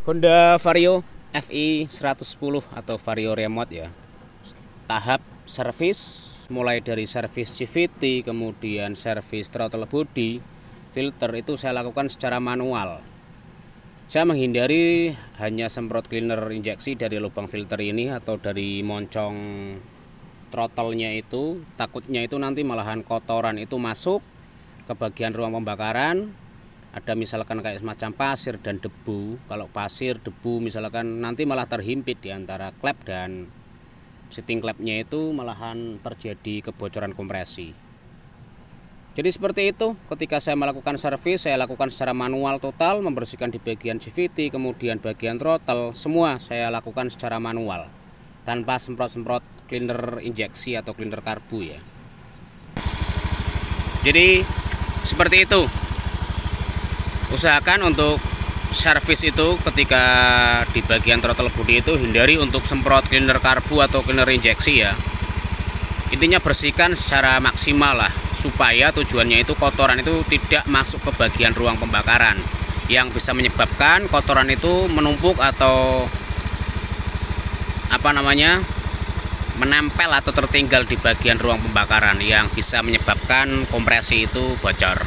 Honda Vario FI 110 atau Vario remote ya. Tahap servis mulai dari servis CVT, kemudian servis throttle body, filter itu saya lakukan secara manual. Saya menghindari hanya semprot cleaner injeksi dari lubang filter ini atau dari moncong throttle-nya itu. Takutnya itu nanti malahan kotoran itu masuk ke bagian ruang pembakaran. Ada misalkan kayak semacam pasir dan debu. Kalau pasir, debu misalkan nanti malah terhimpit di antara klep dan seating klepnya, itu malahan terjadi kebocoran kompresi. Jadi seperti itu, ketika saya melakukan servis, saya lakukan secara manual total, membersihkan di bagian CVT, kemudian bagian throttle, semua saya lakukan secara manual, tanpa semprot-semprot cleaner injeksi atau cleaner karbu ya. Jadi seperti itu. Usahakan untuk servis itu ketika di bagian throttle body itu hindari untuk semprot cleaner karbu atau cleaner injeksi ya. Intinya bersihkan secara maksimal lah, supaya tujuannya itu kotoran itu tidak masuk ke bagian ruang pembakaran yang bisa menyebabkan kotoran itu menumpuk atau menempel atau tertinggal di bagian ruang pembakaran yang bisa menyebabkan kompresi itu bocor.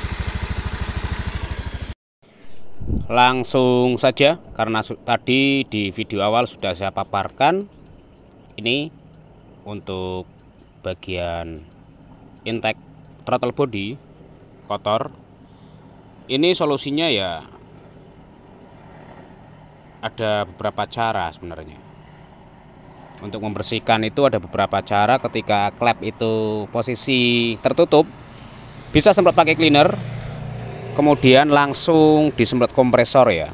Langsung saja, karena tadi di video awal sudah saya paparkan, ini untuk bagian intake throttle body kotor. Ini solusinya ya ada beberapa cara sebenarnya. Untuk membersihkan itu ada beberapa cara. Ketika klep itu posisi tertutup, bisa semprot pakai cleaner, kemudian langsung disemprot kompresor ya.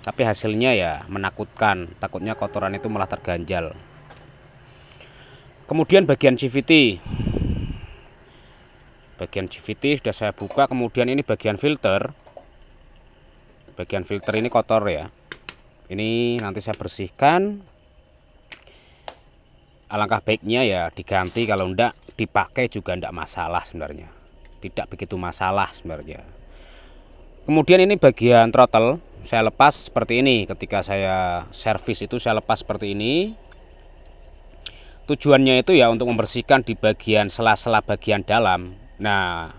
Tapi hasilnya ya menakutkan, takutnya kotoran itu malah terganjal. Kemudian bagian CVT sudah saya buka. Kemudian ini bagian filter ini kotor ya. Ini nanti saya bersihkan. Alangkah baiknya ya diganti, kalau enggak dipakai juga enggak masalah sebenarnya, tidak begitu masalah sebenarnya. Kemudian ini bagian throttle saya lepas seperti ini. Ketika saya servis itu saya lepas seperti ini. Tujuannya itu ya untuk membersihkan di bagian sela-sela bagian dalam. Nah,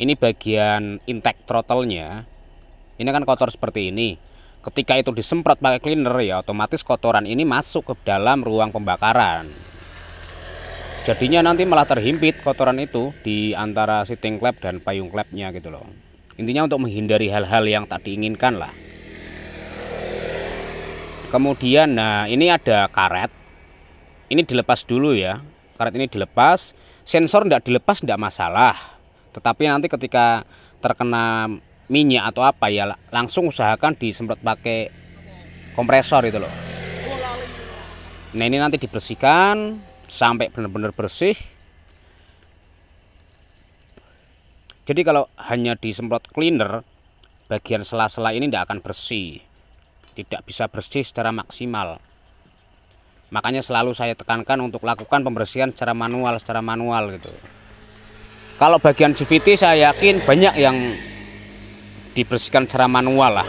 ini bagian intake throttle-nya. Ini kan kotor seperti ini. Ketika itu disemprot pakai cleaner ya otomatis kotoran ini masuk ke dalam ruang pembakaran. Jadinya nanti malah terhimpit kotoran itu di antara seating klep dan payung klepnya gitu loh. Intinya untuk menghindari hal-hal yang tak diinginkan lah. Kemudian nah ini ada karet. Ini dilepas dulu ya. Karet ini dilepas. Sensor tidak dilepas tidak masalah. Tetapi nanti ketika terkena minyak atau apa ya langsung usahakan disemprot pakai kompresor itu loh. Nah ini nanti dibersihkan sampai benar-benar bersih. Jadi kalau hanya disemprot cleaner, bagian sela-sela ini tidak akan bersih, tidak bisa bersih secara maksimal. Makanya selalu saya tekankan untuk lakukan pembersihan secara manual gitu. Kalau bagian CVT saya yakin banyak yang dibersihkan secara manual lah.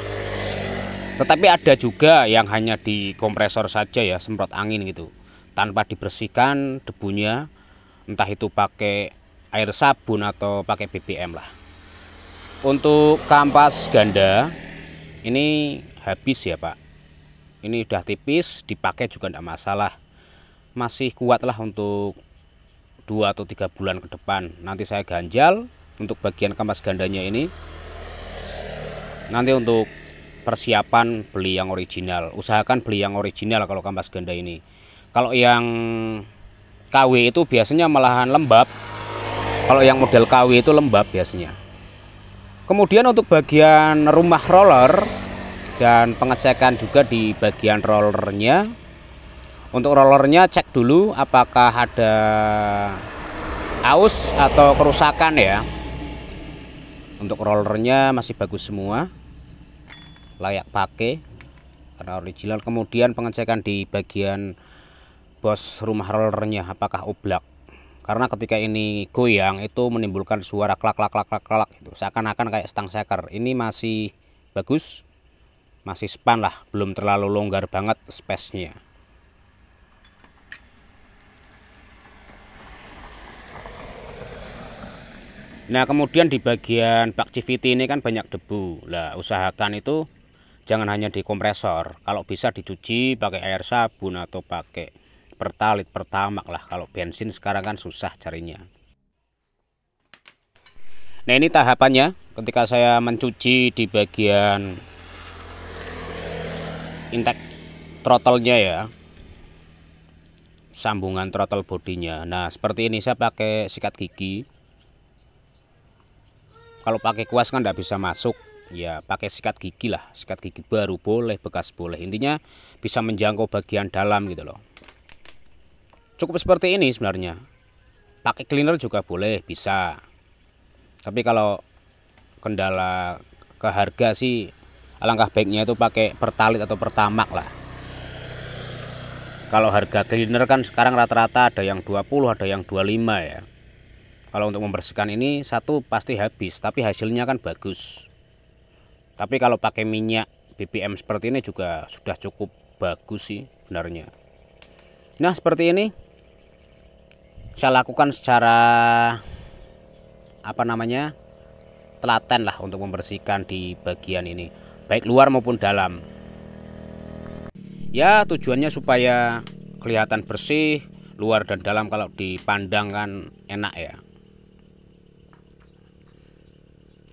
Tetapi ada juga yang hanya di kompresor saja ya, semprot angin gitu, tanpa dibersihkan debunya, entah itu pakai air sabun atau pakai BBM lah. Untuk kampas ganda ini habis ya Pak. Ini udah tipis, dipakai juga tidak masalah. Masih kuat lah untuk 2 atau 3 bulan ke depan. Nanti saya ganjal untuk bagian kampas gandanya ini. Nanti untuk persiapan beli yang original. Usahakan beli yang original kalau kampas ganda ini. Kalau yang KW itu biasanya malahan lembab. Kalau yang model KW itu lembab biasanya. Kemudian untuk bagian rumah roller dan pengecekan juga di bagian rollernya. Untuk rollernya cek dulu apakah ada aus atau kerusakan ya. Untuk rollernya masih bagus semua, layak pakai karena original. Kemudian pengecekan di bagian bos rumah rollernya apakah oblak. Karena ketika ini goyang itu menimbulkan suara klak klak klak klak klak gitu, seakan-akan kayak stang seker. Ini masih bagus, masih span lah, belum terlalu longgar banget space-nya. Nah, kemudian di bagian bak CVT ini kan banyak debu. Lah, usahakan itu jangan hanya di kompresor, kalau bisa dicuci pakai air sabun atau pakai Pertalite, Pertamax lah. Kalau bensin sekarang kan susah carinya. Nah, ini tahapannya ketika saya mencuci di bagian intake throttle-nya ya, sambungan throttle bodinya. Nah, seperti ini saya pakai sikat gigi. Kalau pakai kuas kan tidak bisa masuk, ya pakai sikat gigi lah. Sikat gigi baru boleh, bekas boleh, intinya bisa menjangkau bagian dalam gitu loh. Cukup seperti ini sebenarnya. Pakai cleaner juga boleh, bisa. Tapi kalau kendala ke harga sih, alangkah baiknya itu pakai Pertalite atau Pertamax lah. Kalau harga cleaner kan sekarang rata-rata ada yang 20, ada yang 25 ya. Kalau untuk membersihkan ini satu pasti habis, tapi hasilnya kan bagus. Tapi kalau pakai minyak BBM seperti ini juga sudah cukup bagus sih sebenarnya. Nah, seperti ini saya lakukan secara telaten lah untuk membersihkan di bagian ini, baik luar maupun dalam. Ya, tujuannya supaya kelihatan bersih luar dan dalam, kalau dipandang kan enak ya.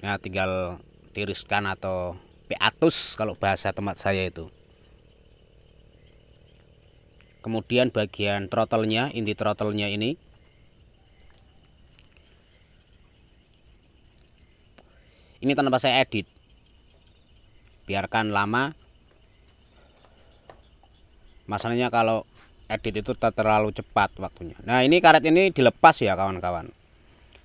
Nah, tinggal tiriskan atau piatus kalau bahasa tempat saya itu. Kemudian bagian throttle-nya, inti throttle-nya ini tanpa saya edit, biarkan lama. Masalahnya kalau edit itu terlalu cepat waktunya. Nah, ini karet ini dilepas ya kawan-kawan.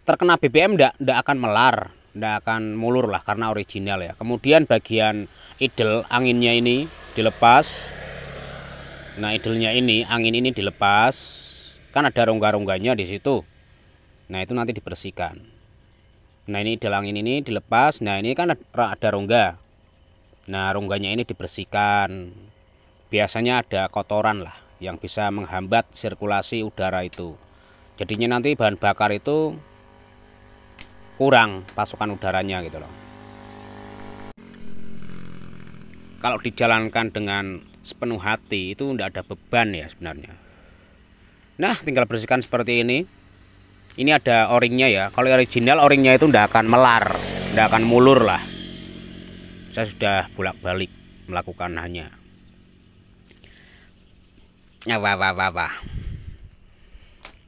Terkena BBM ndak akan melar, ndak akan mulur lah karena original ya. Kemudian bagian idle anginnya ini dilepas. Nah, idlenya ini, angin ini dilepas. Kan ada rongga-rongganya di situ. Nah, itu nanti dibersihkan. Nah, ini idle angin ini dilepas. Nah, ini kan ada rongga. Nah, rongganya ini dibersihkan. Biasanya ada kotoran lah yang bisa menghambat sirkulasi udara itu. Jadinya nanti bahan bakar itu kurang pasokan udaranya gitu loh. Kalau dijalankan dengan sepenuh hati itu tidak ada beban ya sebenarnya. Nah, tinggal bersihkan seperti ini. Ini ada o-ringnya ya. Kalau original o-ringnya itu tidak akan melar, tidak akan mulur lah. Saya sudah bolak-balik melakukan hanya.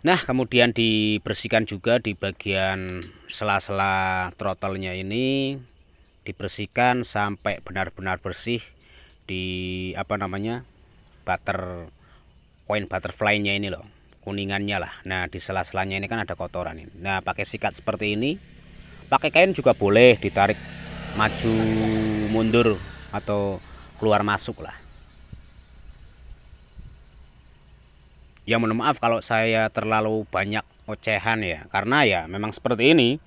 Nah, kemudian dibersihkan juga di bagian sela-sela throttle-nya ini, dibersihkan sampai benar-benar bersih di koin butterfly-nya ini loh, kuningannya lah. Nah, di sela-selanya ini kan ada kotoran ini. Nah, pakai sikat seperti ini, pakai kain juga boleh, ditarik maju mundur atau keluar masuk lah. Ya, mohon maaf kalau saya terlalu banyak ocehan ya, karena ya memang seperti ini.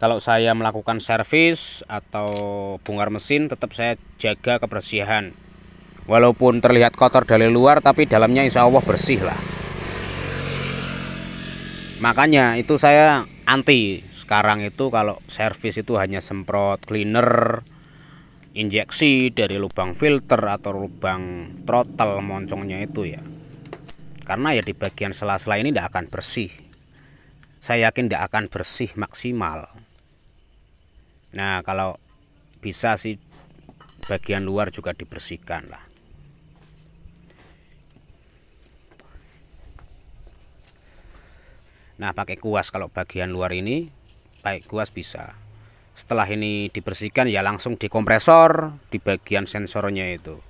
Kalau saya melakukan servis atau bongkar mesin, tetap saya jaga kebersihan. Walaupun terlihat kotor dari luar, tapi dalamnya insya Allah bersih lah. Makanya itu saya anti sekarang itu kalau servis itu hanya semprot cleaner, injeksi dari lubang filter atau lubang throttle moncongnya itu ya. Karena ya di bagian sela-sela ini tidak akan bersih. Saya yakin tidak akan bersih maksimal. Nah, kalau bisa sih bagian luar juga dibersihkan lah. Nah, pakai kuas kalau bagian luar ini, pakai kuas bisa. Setelah ini dibersihkan ya langsung dikompresor di bagian sensornya itu.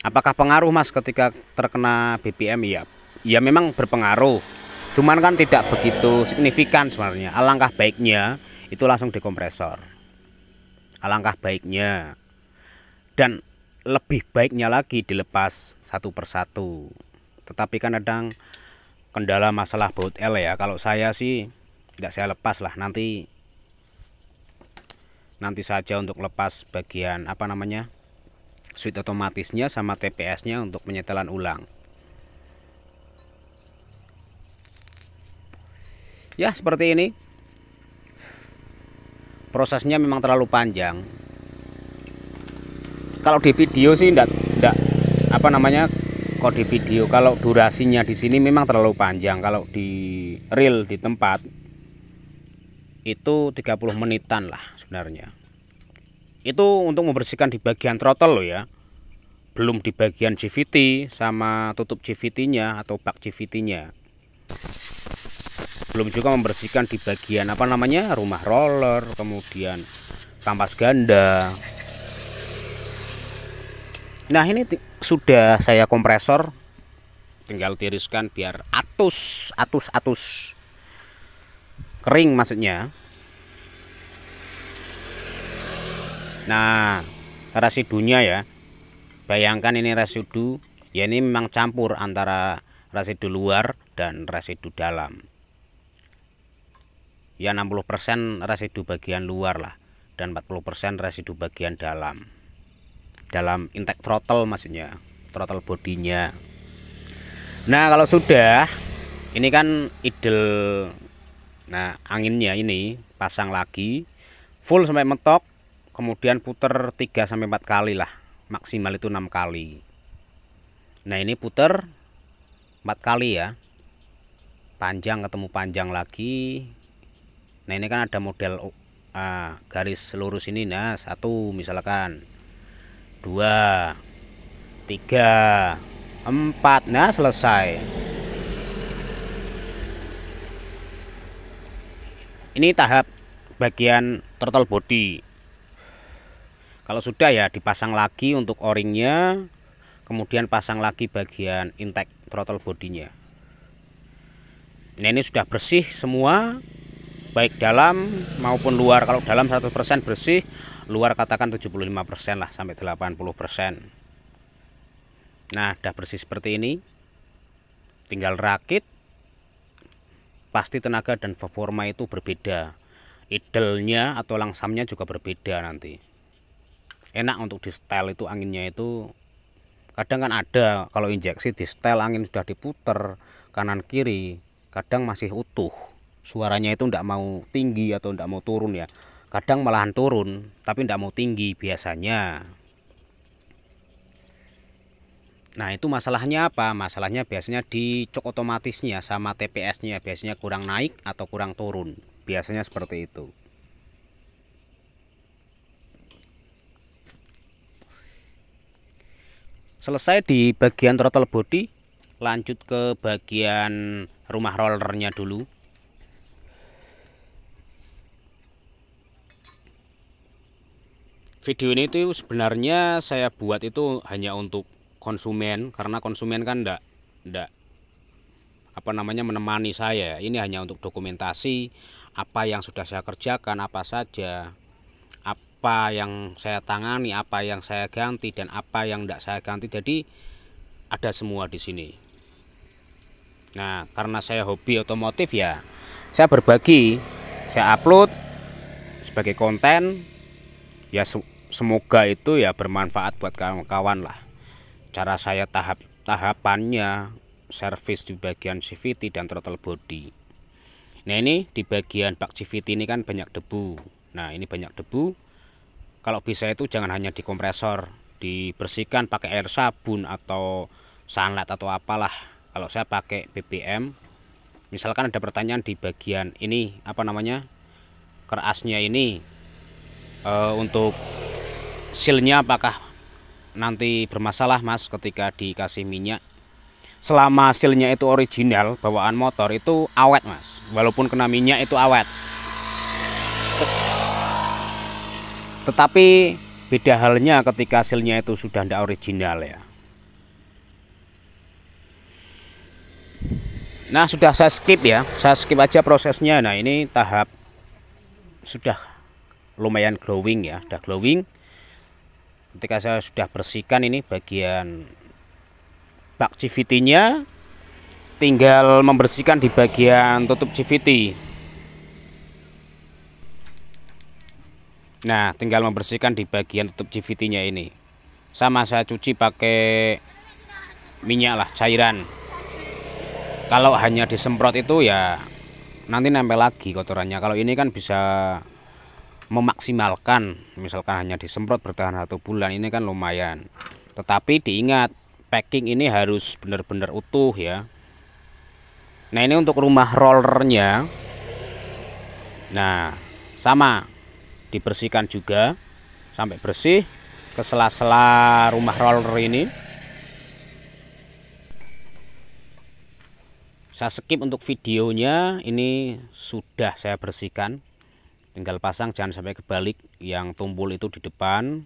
Apakah pengaruh Mas ketika terkena BBM? Ya memang berpengaruh. Cuman kan tidak begitu signifikan sebenarnya. Alangkah baiknya itu langsung dikompresor. Alangkah baiknya. Dan lebih baiknya lagi dilepas satu persatu. Tetapi kan kadang kendala masalah baut L ya. Kalau saya sih tidak saya lepas lah, nanti saja untuk lepas bagian switch otomatisnya sama TPS-nya untuk penyetelan ulang. Ya, seperti ini. Prosesnya memang terlalu panjang. Kalau di video sih enggak apa namanya? Kalau di video, kalau durasinya di sini memang terlalu panjang. Kalau di real di tempat itu 30 menitan lah sebenarnya. Itu untuk membersihkan di bagian throttle loh ya. Belum di bagian CVT sama tutup CVT-nya atau bak CVT-nya. Belum juga membersihkan di bagian apa namanya? Rumah roller, kemudian kampas ganda. Nah, ini sudah saya kompresor, tinggal tiriskan biar atus kering maksudnya. Nah, residunya ya, bayangkan ini residu ya, ini memang campur antara residu luar dan residu dalam ya, 60% residu bagian luar lah dan 40% residu bagian dalam intake throttle, maksudnya throttle bodinya. Nah, kalau sudah ini kan idle. Nah, anginnya ini pasang lagi full sampai mentok, kemudian puter 3-4 kali lah, maksimal itu 6 kali. Nah, ini puter 4 kali ya, panjang ketemu panjang lagi. Nah, ini kan ada model garis lurus ini. Nah, 1 misalkan, 2, 3, 4. Nah, selesai. Ini tahap bagian throttle body. Kalau sudah ya dipasang lagi untuk o-ringnya, kemudian pasang lagi bagian intake throttle bodinya. Nah, ini sudah bersih semua, baik dalam maupun luar. Kalau dalam 100% bersih, luar katakan 75% lah sampai 80%. Nah, udah bersih seperti ini, tinggal rakit. Pasti tenaga dan performa itu berbeda, idle-nya atau langsamnya juga berbeda nanti. Enak untuk di setel itu, anginnya itu kadang kan ada kalau injeksi di setel angin sudah diputer kanan kiri, kadang masih utuh, suaranya itu tidak mau tinggi atau tidak mau turun ya, kadang malahan turun tapi tidak mau tinggi biasanya. Nah, itu masalahnya apa? Masalahnya biasanya di cok otomatisnya sama TPS-nya, biasanya kurang naik atau kurang turun, biasanya seperti itu. Selesai di bagian throttle body, lanjut ke bagian rumah rollernya dulu. Video ini tuh sebenarnya saya buat itu hanya untuk konsumen, karena konsumen kan ndak apa namanya menemani saya. Ini hanya untuk dokumentasi apa yang sudah saya kerjakan, apa saja, apa yang saya tangani, apa yang saya ganti dan apa yang tidak saya ganti. Jadi ada semua di sini. Nah, karena saya hobi otomotif ya, saya berbagi, saya upload sebagai konten ya, semoga itu ya bermanfaat buat kawan-kawan lah. Cara saya tahapannya servis di bagian CVT dan throttle body. Nah, ini di bagian bak CVT ini kan banyak debu. Nah, ini banyak debu. Kalau bisa itu jangan hanya di kompresor, dibersihkan pakai air sabun atau sunlight atau apalah. Kalau saya pakai BBM. Misalkan ada pertanyaan di bagian ini apa namanya, kerasnya ini untuk sealnya apakah nanti bermasalah mas ketika dikasih minyak. Selama sealnya itu original bawaan motor itu awet mas, walaupun kena minyak itu awet. Tetapi beda halnya ketika sealnya itu sudah tidak original ya. Nah, sudah saya skip ya, saya skip aja prosesnya. Nah, ini tahap sudah lumayan glowing ya, sudah glowing. Ketika saya sudah bersihkan ini bagian bak CVT-nya, tinggal membersihkan di bagian tutup CVT. Nah, tinggal membersihkan di bagian tutup CVT-nya ini. Sama saya cuci pakai minyak lah, cairan. Kalau hanya disemprot itu ya nanti nempel lagi kotorannya. Kalau ini kan bisa memaksimalkan, misalkan hanya disemprot bertahan 1 bulan, ini kan lumayan. Tetapi diingat, packing ini harus benar-benar utuh ya. Nah, ini untuk rumah rollernya. Nah, sama dibersihkan juga sampai bersih ke sela-sela rumah roller ini. Saya skip untuk videonya, ini sudah saya bersihkan. Tinggal pasang, jangan sampai kebalik, yang tumpul itu di depan,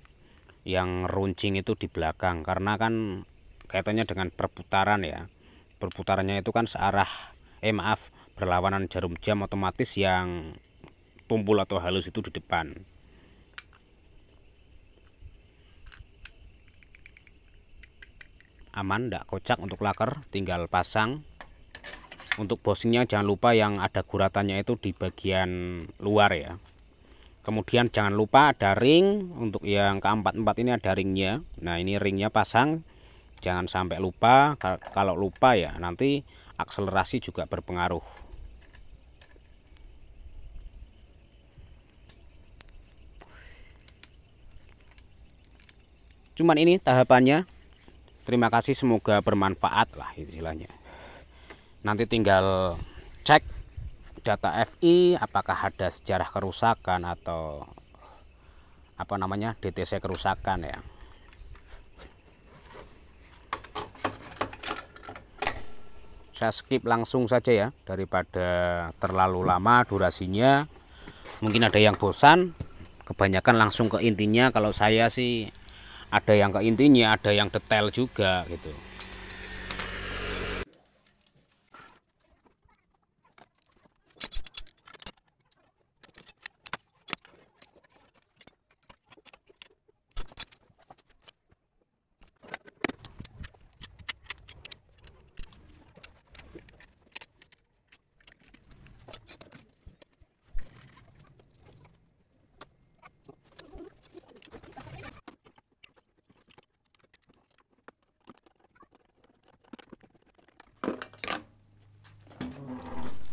yang runcing itu di belakang, karena kan kaitannya dengan perputaran ya. Perputarannya itu kan searah, berlawanan jarum jam, otomatis yang tumpul atau halus itu di depan. Aman, tidak kocak untuk laker, tinggal pasang. Untuk bosingnya jangan lupa yang ada guratannya itu di bagian luar ya. Kemudian jangan lupa ada ring, untuk yang keempat-empat ini ada ringnya. Nah, ini ringnya pasang, jangan sampai lupa. Kalau lupa ya nanti akselerasi juga berpengaruh. Cuman ini tahapannya. Terima kasih, semoga bermanfaat lah istilahnya. Nanti tinggal cek data FI apakah ada sejarah kerusakan atau DTC kerusakan ya. Saya skip langsung saja ya, daripada terlalu lama durasinya. Mungkin ada yang bosan, kebanyakan langsung ke intinya. Kalau saya sih ada yang ke intinya, ada yang detail juga gitu.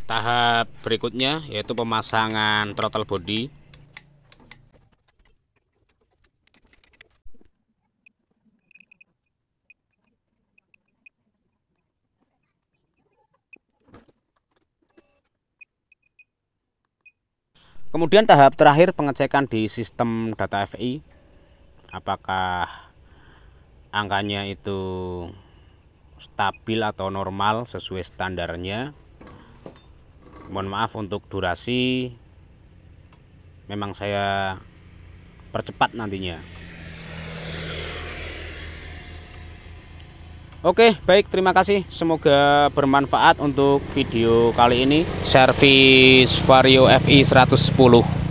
Tahap berikutnya yaitu pemasangan throttle body. Kemudian tahap terakhir pengecekan di sistem data FI, apakah angkanya itu stabil atau normal sesuai standarnya. Mohon maaf untuk durasi, memang saya percepat nantinya. Oke, baik, terima kasih. Semoga bermanfaat untuk video kali ini. Servis Vario FI 110.